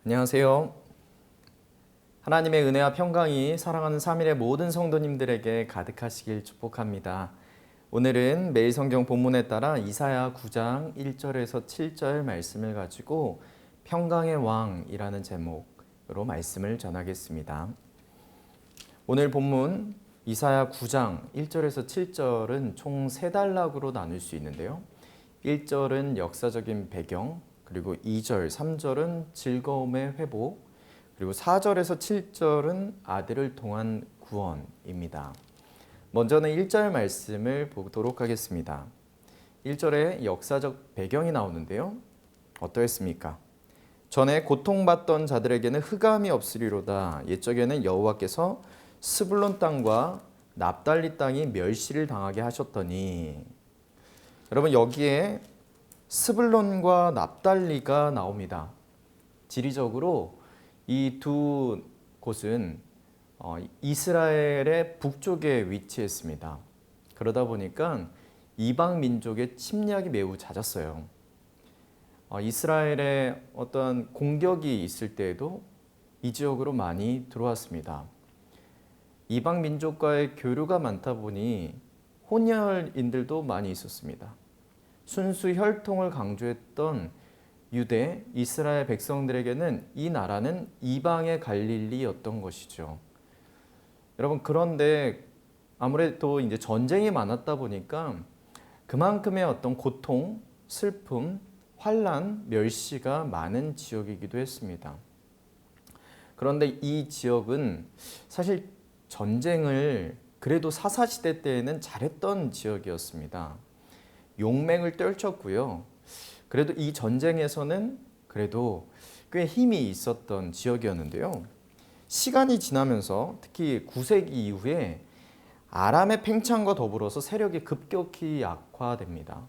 안녕하세요. 하나님의 은혜와 평강이 사랑하는 3일의 모든 성도님들에게 가득하시길 축복합니다. 오늘은 매일 성경 본문에 따라 이사야 9장 1절에서 7절 말씀을 가지고 평강의 왕이라는 제목으로 말씀을 전하겠습니다. 오늘 본문 이사야 9장 1절에서 7절은 총 3단락으로 나눌 수 있는데요. 1절은 역사적인 배경, 그리고 2절, 3절은 즐거움의 회복, 그리고 4절에서 7절은 아들을 통한 구원입니다. 먼저는 1절 말씀을 보도록 하겠습니다. 1절에 역사적 배경이 나오는데요. 어떠했습니까? 전에 고통받던 자들에게는 흑암이 없으리로다. 옛적에는 여호와께서 스불론 땅과 납달리 땅이 멸시를 당하게 하셨더니, 여러분 여기에 스불론과 납달리가 나옵니다. 지리적으로 이 두 곳은 이스라엘의 북쪽에 위치했습니다. 그러다 보니까 이방 민족의 침략이 매우 잦았어요. 이스라엘의 어떤 공격이 있을 때에도 이 지역으로 많이 들어왔습니다. 이방 민족과의 교류가 많다 보니 혼혈인들도 많이 있었습니다. 순수 혈통을 강조했던 유대, 이스라엘 백성들에게는 이 나라는 이방의 갈릴리였던 것이죠. 여러분, 그런데 아무래도 이제 전쟁이 많았다 보니까 그만큼의 어떤 고통, 슬픔, 환난, 멸시가 많은 지역이기도 했습니다. 그런데 이 지역은 사실 전쟁을 그래도 사사시대 때에는 잘했던 지역이었습니다. 용맹을 떨쳤고요. 그래도 이 전쟁에서는 그래도 꽤 힘이 있었던 지역이었는데요. 시간이 지나면서 특히 9세기 이후에 아람의 팽창과 더불어서 세력이 급격히 약화됩니다.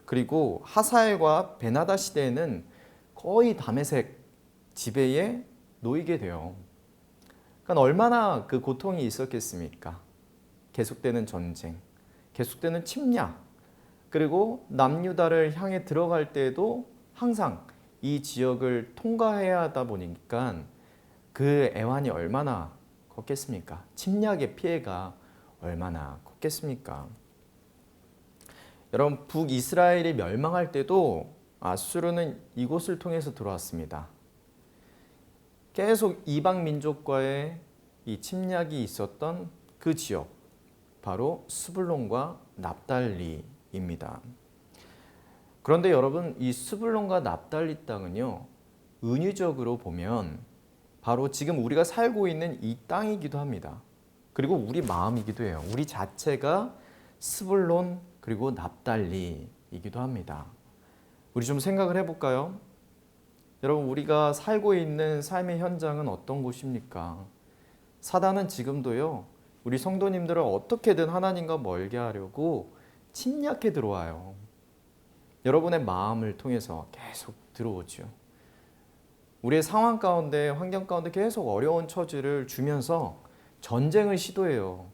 그리고 하사엘과 베나다 시대에는 거의 다메섹 지배에 놓이게 돼요. 그러니까 얼마나 그 고통이 있었겠습니까? 계속되는 전쟁, 계속되는 침략, 그리고 남유다를 향해 들어갈 때에도 항상 이 지역을 통과해야 하다 보니까 그 애환이 얼마나 컸겠습니까? 침략의 피해가 얼마나 컸겠습니까? 여러분, 북이스라엘이 멸망할 때도 아수르는 이곳을 통해서 들어왔습니다. 계속 이방 민족과의 이 침략이 있었던 그 지역, 바로 스불론과 납달리입니다. 그런데 여러분, 이 스불론과 납달리 땅은요, 은유적으로 보면 바로 지금 우리가 살고 있는 이 땅이기도 합니다. 그리고 우리 마음이기도 해요. 우리 자체가 스불론 그리고 납달리이기도 합니다. 우리 좀 생각을 해볼까요? 여러분, 우리가 살고 있는 삶의 현장은 어떤 곳입니까? 사단은 지금도요, 우리 성도님들을 어떻게든 하나님과 멀게 하려고 침략해 들어와요. 여러분의 마음을 통해서 계속 들어오죠. 우리의 상황 가운데, 환경 가운데 계속 어려운 처지를 주면서 전쟁을 시도해요.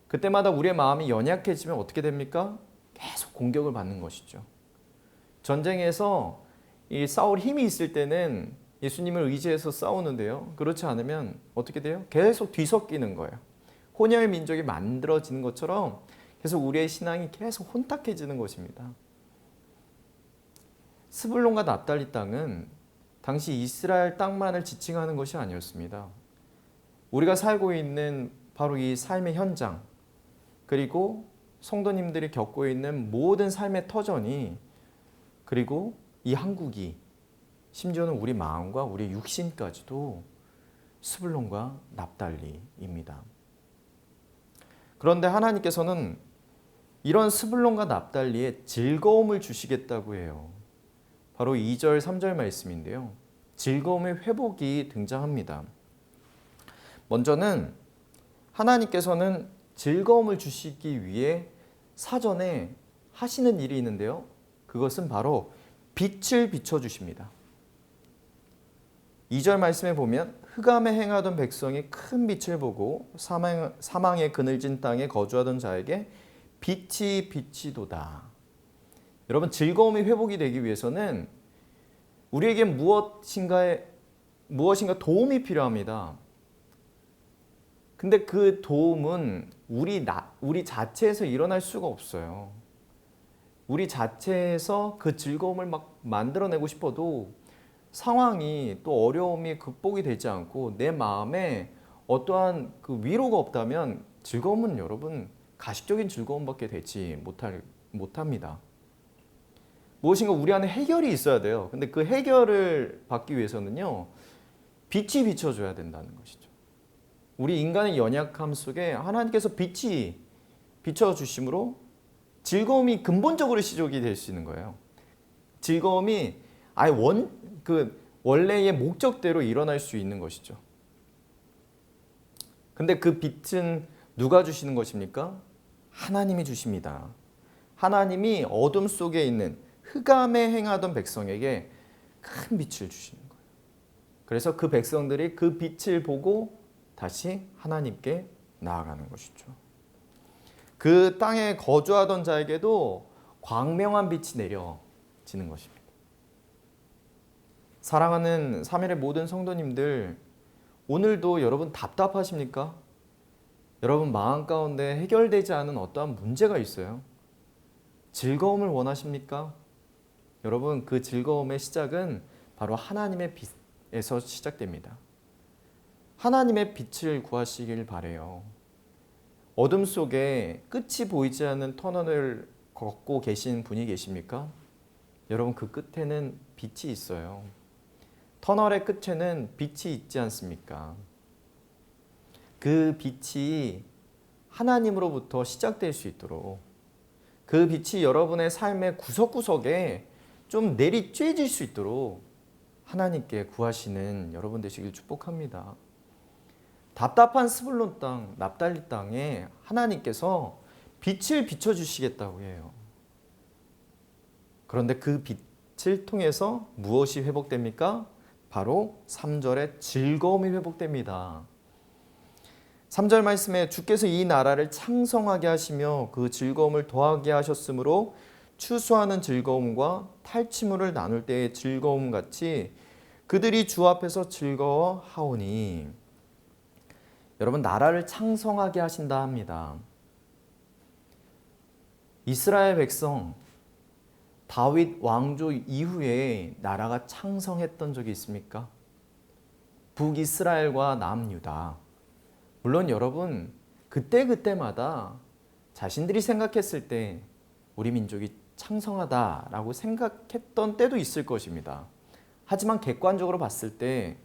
그때마다 우리의 마음이 연약해지면 어떻게 됩니까? 계속 공격을 받는 것이죠. 전쟁에서 싸울 힘이 있을 때는 예수님을 의지해서 싸우는데요. 그렇지 않으면 어떻게 돼요? 계속 뒤섞이는 거예요. 혼혈 민족이 만들어지는 것처럼 계속 우리의 신앙이 계속 혼탁해지는 것입니다. 스불론과 납달리 땅은 당시 이스라엘 땅만을 지칭하는 것이 아니었습니다. 우리가 살고 있는 바로 이 삶의 현장, 그리고 성도님들이 겪고 있는 모든 삶의 터전이, 그리고 이 한국이, 심지어는 우리 마음과 우리 육신까지도 스불론과 납달리입니다. 그런데 하나님께서는 이런 스불론과 납달리에 즐거움을 주시겠다고 해요. 바로 2절, 3절 말씀인데요. 즐거움의 회복이 등장합니다. 먼저는 하나님께서는 즐거움을 주시기 위해 사전에 하시는 일이 있는데요. 그것은 바로 빛을 비춰주십니다. 2절 말씀에 보면 흑암에 행하던 백성이 큰 빛을 보고 사망의 그늘진 땅에 거주하던 자에게 빛이 비치도다. 여러분, 즐거움이 회복이 되기 위해서는 우리에게 무엇인가의 무엇인가 도움이 필요합니다. 근데 그 도움은 우리 자체에서 일어날 수가 없어요. 우리 자체에서 그 즐거움을 막 만들어내고 싶어도 상황이 또 어려움이 극복이 되지 않고 내 마음에 어떠한 그 위로가 없다면 즐거움은 여러분 가식적인 즐거움밖에 되지 못합니다. 무엇인가 우리 안에 해결이 있어야 돼요. 근데 그 해결을 받기 위해서는요, 빛이 비춰줘야 된다는 것이죠. 우리 인간의 연약함 속에 하나님께서 빛이 비춰주심으로 즐거움이 근본적으로 시작이 될 수 있는 거예요. 즐거움이 아예 원래의 목적대로 일어날 수 있는 것이죠. 근데 그 빛은 누가 주시는 것입니까? 하나님이 주십니다. 하나님이 어둠 속에 있는 흑암에 행하던 백성에게 큰 빛을 주시는 거예요. 그래서 그 백성들이 그 빛을 보고 다시 하나님께 나아가는 것이죠. 그 땅에 거주하던 자에게도 광명한 빛이 내려지는 것입니다. 사랑하는 3일의 모든 성도님들, 오늘도 여러분 답답하십니까? 여러분 마음 가운데 해결되지 않은 어떠한 문제가 있어요? 즐거움을 원하십니까? 여러분 그 즐거움의 시작은 바로 하나님의 빛에서 시작됩니다. 하나님의 빛을 구하시길 바래요. 어둠 속에 끝이 보이지 않는 터널을 걷고 계신 분이 계십니까? 여러분 그 끝에는 빛이 있어요. 터널의 끝에는 빛이 있지 않습니까? 그 빛이 하나님으로부터 시작될 수 있도록 그 빛이 여러분의 삶의 구석구석에 좀 내리쬐질 수 있도록 하나님께 구하시는 여러분 되시길 축복합니다. 답답한 스불론 땅, 납달리 땅에 하나님께서 빛을 비춰주시겠다고 해요. 그런데 그 빛을 통해서 무엇이 회복됩니까? 바로 3절에 즐거움이 회복됩니다. 3절 말씀에 주께서 이 나라를 창성하게 하시며 그 즐거움을 더하게 하셨으므로 추수하는 즐거움과 탈취물을 나눌 때의 즐거움 같이 그들이 주 앞에서 즐거워하오니. 여러분 나라를 창성하게 하신다 합니다. 이스라엘 백성 다윗 왕조 이후에 나라가 창성했던 적이 있습니까? 북이스라엘과 남유다. 물론 여러분 그때마다 자신들이 생각했을 때 우리 민족이 창성하다라고 생각했던 때도 있을 것입니다. 하지만 객관적으로 봤을 때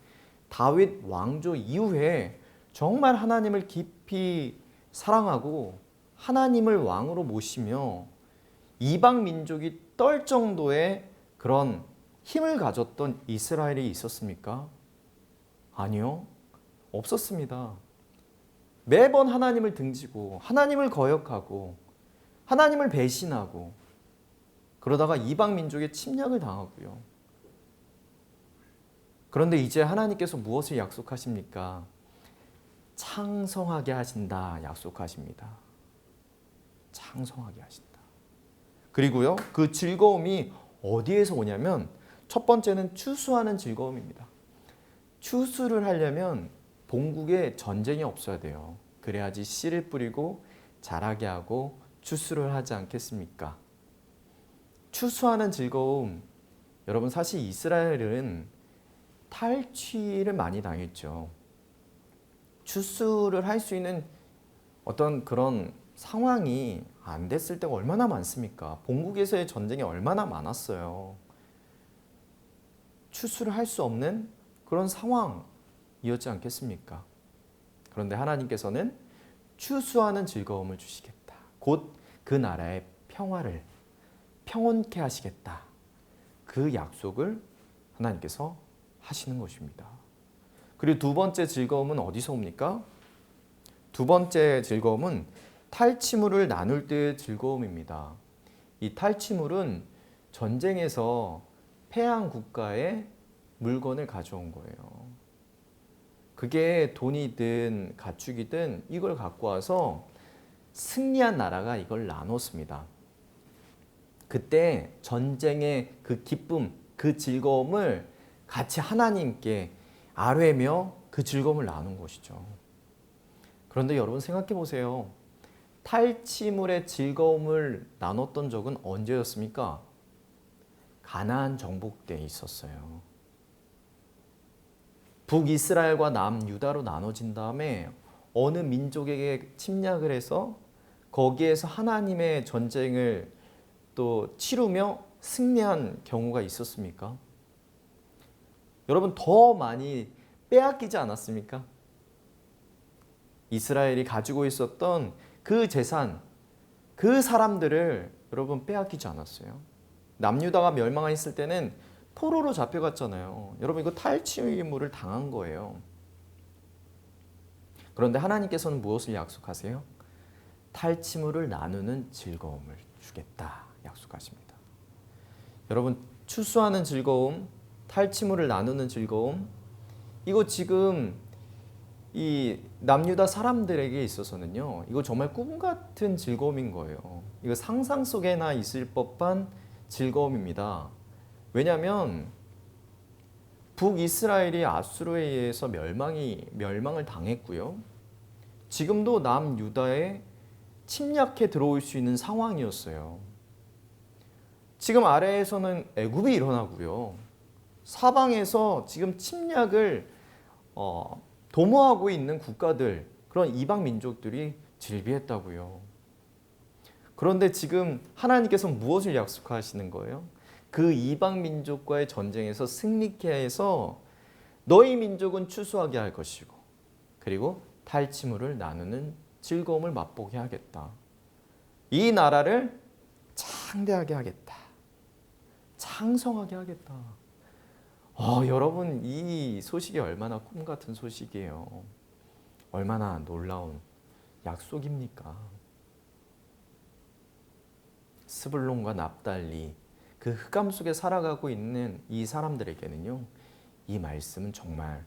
다윗 왕조 이후에 정말 하나님을 깊이 사랑하고 하나님을 왕으로 모시며 이방 민족이 떨 정도의 그런 힘을 가졌던 이스라엘이 있었습니까? 아니요, 없었습니다. 매번 하나님을 등지고 하나님을 거역하고 하나님을 배신하고 그러다가 이방 민족의 침략을 당하고요. 그런데 이제 하나님께서 무엇을 약속하십니까? 창성하게 하신다 약속하십니다. 창성하게 하신다. 그리고요, 그 즐거움이 어디에서 오냐면 첫 번째는 추수하는 즐거움입니다. 추수를 하려면 본국에 전쟁이 없어야 돼요. 그래야지 씨를 뿌리고 자라게 하고 추수를 하지 않겠습니까? 추수하는 즐거움. 여러분 사실 이스라엘은 탈취를 많이 당했죠. 추수를 할 수 있는 어떤 그런 상황이 안 됐을 때가 얼마나 많습니까? 본국에서의 전쟁이 얼마나 많았어요. 추수를 할 수 없는 그런 상황이었지 않겠습니까? 그런데 하나님께서는 추수하는 즐거움을 주시겠다. 곧 그 나라의 평화를 평온케 하시겠다. 그 약속을 하나님께서 하시는 것입니다. 그리고 두 번째 즐거움은 어디서 옵니까? 두 번째 즐거움은 탈취물을 나눌 때의 즐거움입니다. 이 탈취물은 전쟁에서 패한 국가의 물건을 가져온 거예요. 그게 돈이든 가축이든 이걸 갖고 와서 승리한 나라가 이걸 나눴습니다. 그때 전쟁의 그 기쁨, 그 즐거움을 같이 하나님께 아뢰며 그 즐거움을 나눈 것이죠. 그런데 여러분 생각해 보세요. 탈취물의 즐거움을 나눴던 적은 언제였습니까? 가나안 정복 때 있었어요. 북이스라엘과 남유다로 나눠진 다음에 어느 민족에게 침략을 해서 거기에서 하나님의 전쟁을 또 치르며 승리한 경우가 있었습니까? 여러분 더 많이 빼앗기지 않았습니까? 이스라엘이 가지고 있었던 그 재산, 그 사람들을 여러분 빼앗기지 않았어요. 남유다가 멸망했을 때는 포로로 잡혀갔잖아요. 여러분 이거 탈취물을 당한 거예요. 그런데 하나님께서는 무엇을 약속하세요? 탈취물을 나누는 즐거움을 주겠다 약속하십니다. 여러분 추수하는 즐거움, 탈취물을 나누는 즐거움, 이거 지금 이 남유다 사람들에게 있어서는요, 이거 정말 꿈 같은 즐거움인 거예요. 이거 상상 속에나 있을 법한 즐거움입니다. 왜냐하면 북이스라엘이 아수르에 의해서 멸망을 당했고요. 지금도 남유다에 침략해 들어올 수 있는 상황이었어요. 지금 아래에서는 애굽이 일어나고요. 사방에서 지금 침략을 도모하고 있는 국가들, 그런 이방 민족들이 즐비했다고요. 그런데 지금 하나님께서는 무엇을 약속하시는 거예요? 그 이방 민족과의 전쟁에서 승리케 해서 너희 민족은 추수하게 할 것이고, 그리고 탈취물을 나누는 즐거움을 맛보게 하겠다. 이 나라를 창대하게 하겠다. 창성하게 하겠다. 여러분 이 소식이 얼마나 꿈 같은 소식이에요. 얼마나 놀라운 약속입니까? 스불론과 납달리, 그 흑암 속에 살아가고 있는 이 사람들에게는요, 이 말씀은 정말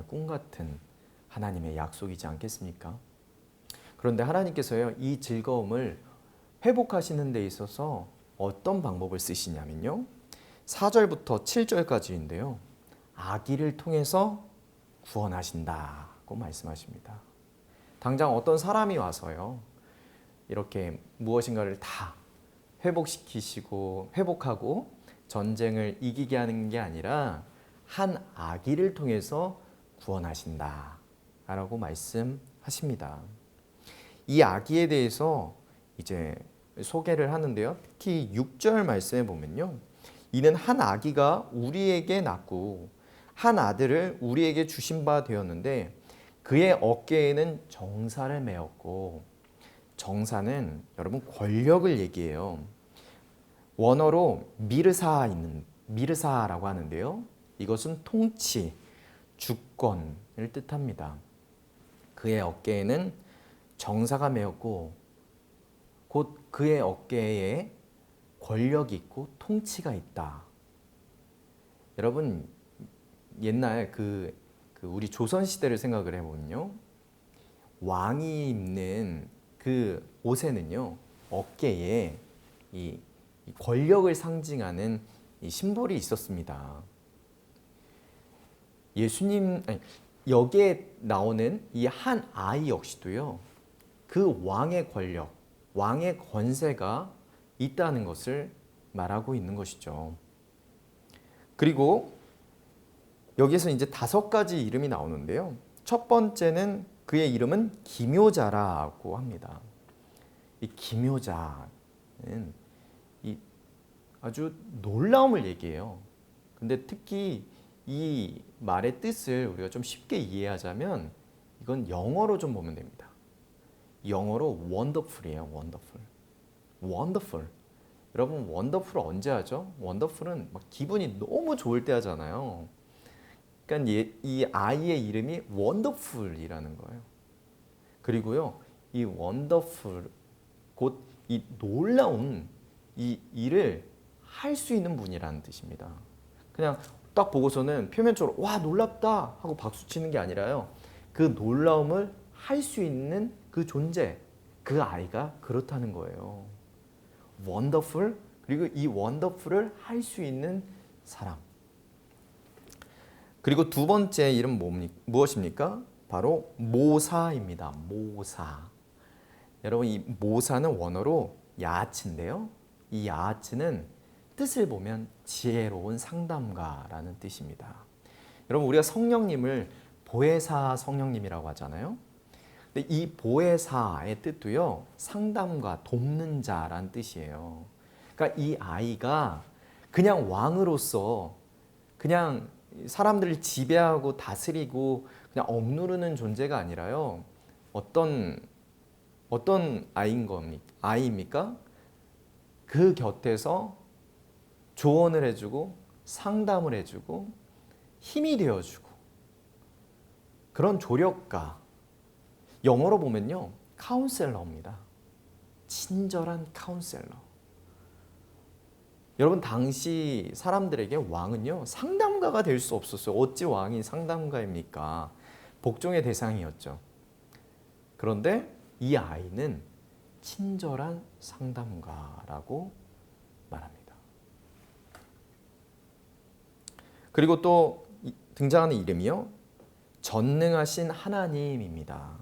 꿈 같은 하나님의 약속이지 않겠습니까? 그런데 하나님께서요, 이 즐거움을 회복하시는 데 있어서 어떤 방법을 쓰시냐면요, 4절부터 7절까지인데요, 아기를 통해서 구원하신다고 말씀하십니다. 당장 어떤 사람이 와서요, 이렇게 무엇인가를 다 회복하고 전쟁을 이기게 하는 게 아니라 한 아기를 통해서 구원하신다 라고 말씀하십니다. 이 아기에 대해서 이제 소개를 하는데요, 특히 6절 말씀에 보면요, 이는 한 아기가 우리에게 낳고 한 아들을 우리에게 주신 바 되었는데 그의 어깨에는 정사를 메었고, 정사는 여러분 권력을 얘기해요. 원어로 미르사라고 하는데요, 이것은 통치, 주권을 뜻합니다. 그의 어깨에는 정사가 메었고 곧 그의 어깨에 권력이 있고 통치가 있다. 여러분 옛날 우리 조선 시대를 생각을 해보면요, 왕이 입는 그 옷에는요, 어깨에 이 권력을 상징하는 이 심볼이 있었습니다. 여기에 나오는 이 한 아이 역시도요, 그 왕의 권력, 왕의 권세가 있다는 것을 말하고 있는 것이죠. 그리고 여기서 이제 5가지 이름이 나오는데요, 첫 번째는 그의 이름은 기묘자라고 합니다. 이 기묘자는 아주 놀라움을 얘기해요. 근데 특히 이 말의 뜻을 우리가 좀 쉽게 이해하자면 이건 영어로 좀 보면 됩니다. 영어로 wonderful이에요. wonderful. 여러분 wonderful 언제 하죠? wonderful은 막 기분이 너무 좋을 때 하잖아요. 그러니까 이 아이의 이름이 wonderful이라는 거예요. 그리고요, 이 wonderful, 곧 이 놀라운 이 일을 할 수 있는 분이라는 뜻입니다. 그냥 딱 보고서는 표면적으로 와 놀랍다 하고 박수 치는 게 아니라요, 그 놀라움을 할 수 있는 그 존재, 그 아이가 그렇다는 거예요. wonderful, 그리고 이 wonderful을 할 수 있는 사람. 그리고 두 번째 이름 무엇입니까? 바로 모사입니다. 모사. 여러분 이 모사는 원어로 야하츠인데요. 이 야하츠는 뜻을 보면 지혜로운 상담가라는 뜻입니다. 여러분 우리가 성령님을 보혜사 성령님이라고 하잖아요. 근데 이 보혜사의 뜻도요. 상담가, 돕는 자라는 뜻이에요. 그러니까 이 아이가 그냥 왕으로서 그냥 사람들을 지배하고 다스리고 그냥 억누르는 존재가 아니라요. 어떤 아이입니까? 그 곁에서 조언을 해주고 상담을 해주고 힘이 되어주고 그런 조력가. 영어로 보면요. 카운셀러입니다. 친절한 카운셀러. 여러분 당시 사람들에게 왕은요. 상담가가 될 수 없었어요. 어찌 왕이 상담가입니까? 복종의 대상이었죠. 그런데 이 아이는 친절한 상담가라고 말합니다. 그리고 또 등장하는 이름이요. 전능하신 하나님입니다.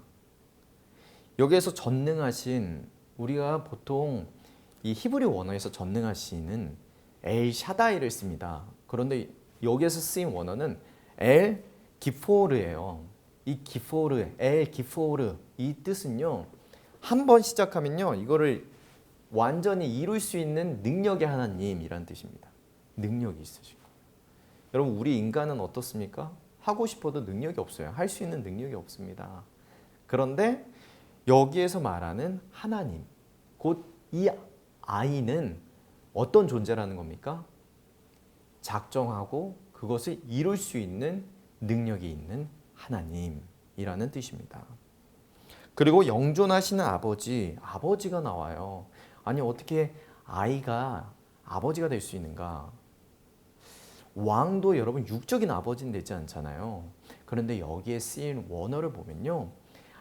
여기에서 전능하신, 우리가 보통 이 히브리 원어에서 전능하신은 엘 샤다이를 씁니다. 그런데 여기에서 쓰인 원어는 엘 기포르예요. 이 기포르, 엘 기포르 이 뜻은요. 한 번 시작하면요. 이거를 완전히 이룰 수 있는 능력의 하나님이란 뜻입니다. 능력이 있으시고. 여러분 우리 인간은 어떻습니까? 하고 싶어도 능력이 없어요. 할 수 있는 능력이 없습니다. 그런데 여기에서 말하는 하나님, 곧 이 아이는 어떤 존재라는 겁니까? 작정하고 그것을 이룰 수 있는 능력이 있는 하나님이라는 뜻입니다. 그리고 영존하시는 아버지, 아버지가 나와요. 아니 어떻게 아이가 아버지가 될 수 있는가? 왕도 여러분 육적인 아버지는 되지 않잖아요. 그런데 여기에 쓰인 원어를 보면요.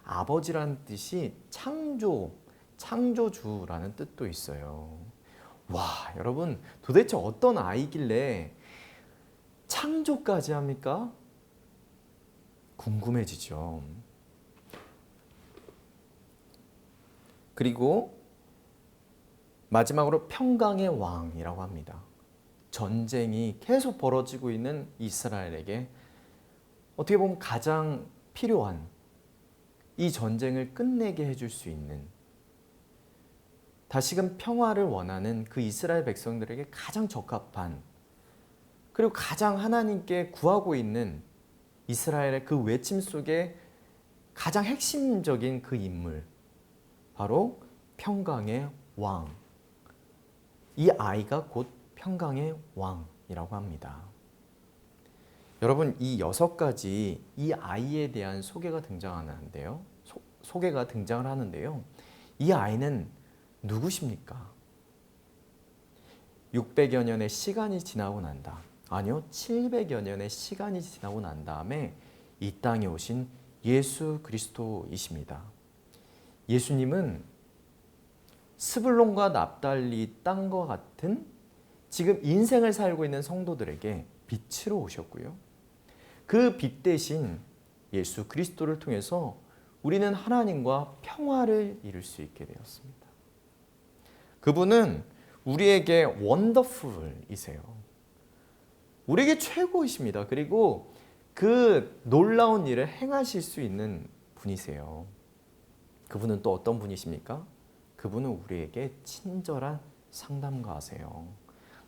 아버지라는 뜻이 창조주라는 뜻도 있어요. 와, 여러분 도대체 어떤 아이길래 창조까지 합니까? 궁금해지죠. 그리고 마지막으로 평강의 왕이라고 합니다. 전쟁이 계속 벌어지고 있는 이스라엘에게 어떻게 보면 가장 필요한 이 전쟁을 끝내게 해줄 수 있는, 다시금 평화를 원하는 그 이스라엘 백성들에게 가장 적합한, 그리고 가장 하나님께 구하고 있는 이스라엘의 그 외침 속에 가장 핵심적인 그 인물, 바로 평강의 왕. 이 아이가 곧 평강의 왕이라고 합니다. 여러분 이 6가지 이 아이에 대한 소개가 등장하는데요. 소개가 등장을 하는데요. 이 아이는 누구십니까? 600여 년의 시간이 지나고 난다. 아니요, 700여 년의 시간이 지나고 난 다음에 이 땅에 오신 예수 그리스도이십니다. 예수님은 스불론과 납달리 땅과 같은 지금 인생을 살고 있는 성도들에게 빛으로 오셨고요. 그 빛 대신 예수 그리스도를 통해서 우리는 하나님과 평화를 이룰 수 있게 되었습니다. 그분은 우리에게 원더풀이세요. 우리에게 최고이십니다. 그리고 그 놀라운 일을 행하실 수 있는 분이세요. 그분은 또 어떤 분이십니까? 그분은 우리에게 친절한 상담가세요.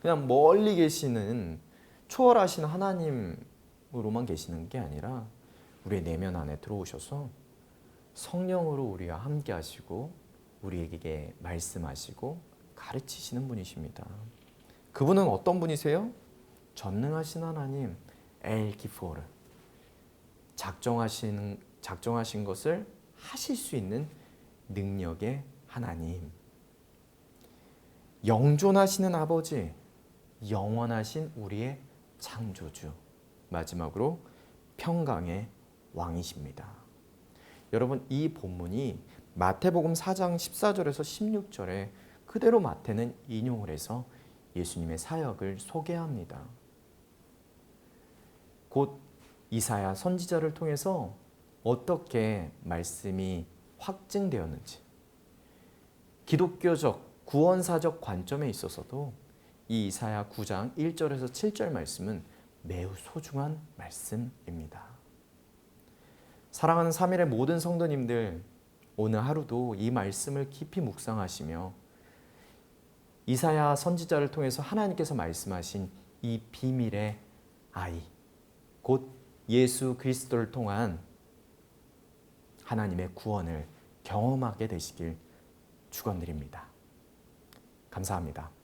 그냥 멀리 계시는 초월하신 하나님으로만 계시는 게 아니라 우리의 내면 안에 들어오셔서 성령으로 우리와 함께 하시고 우리에게 말씀하시고 가르치시는 분이십니다. 그분은 어떤 분이세요? 전능하신 하나님 엘 기포르, 작정하신 것을 하실 수 있는 능력의 하나님, 영존하시는 아버지, 영원하신 우리의 창조주, 마지막으로 평강의 왕이십니다. 여러분 이 본문이 마태복음 4장 14절에서 16절에 그대로 마태는 인용을 해서 예수님의 사역을 소개합니다. 곧 이사야 선지자를 통해서 어떻게 말씀이 확증되었는지, 기독교적 구원사적 관점에 있어서도 이 이사야 9장 1절에서 7절 말씀은 매우 소중한 말씀입니다. 사랑하는 3일의 모든 성도님들, 오늘 하루도 이 말씀을 깊이 묵상하시며 이사야 선지자를 통해서 하나님께서 말씀하신 이 비밀의 아이, 곧 예수 그리스도를 통한 하나님의 구원을 경험하게 되시길 축원드립니다. 감사합니다.